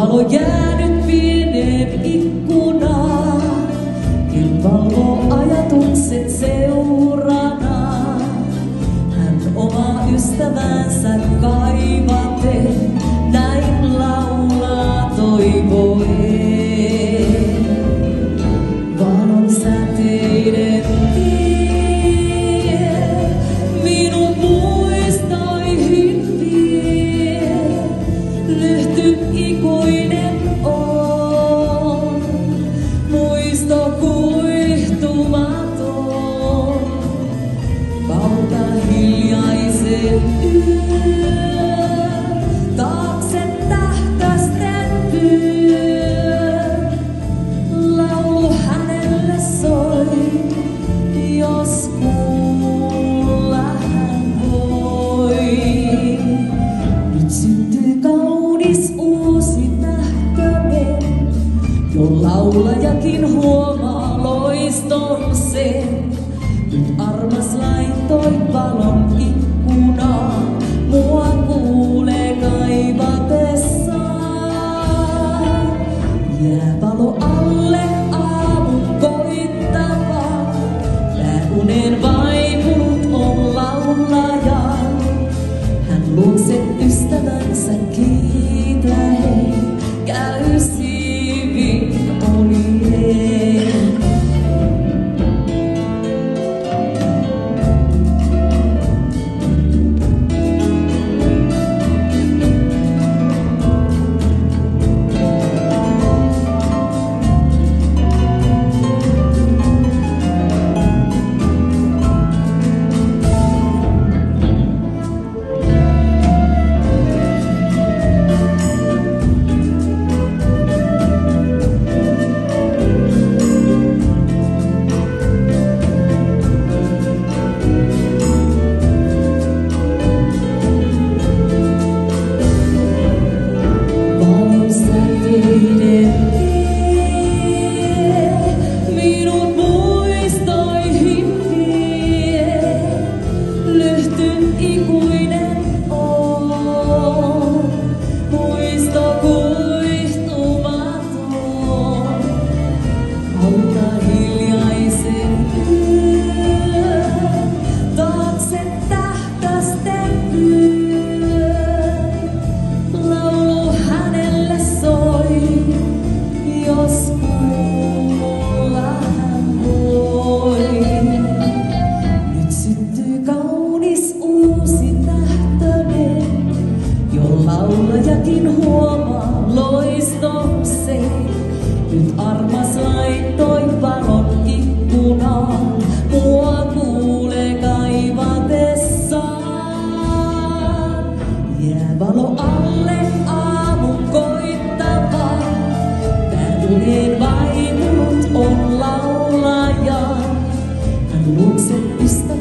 Valo jäänyt pieneen ikkunaan, ken valvoo ajatukset seurana. Hän omaa ystävänsä kaivaten, näin laulaa toivoen. Valon säteinen tie, minut muistoihin vie. Lyhty ikuinen on, muisto kuihtumaton. Kautta hiljaisen yön, taakse tähtästen vyön. Laulu hänelle soi, jos kuulla hän voi. Nyt syntyy kaunis uusi tähtönen, jo laulajakin huomaa loiston sen. Nyt armas laitoin valon ikkunaan, mua kuulee kaivatessaan. Jää valo alle aamun koittavaa, uneen vaipunut on laulaja. Hän luokse ystävänsä kiitää, hei, käy siivin olien. Minut muistoihin vie, lyhty ikuinen on, muisto kuihtumaton. Kautta hiljaisen yön, taakse tähtästen vyön. Laulu hänelle soi, jos kuulla hän voi. Nyt syntyy kaunis uusi tähtönen, jo laulajakin huomaa loiston sen. Nyt armas laittoi valon ikkunaan, mua kuulee kaivatessaan. Jää valo alle aamun koittavaa, uneen vaipunut on laulaja. Hän luokse ystävänsä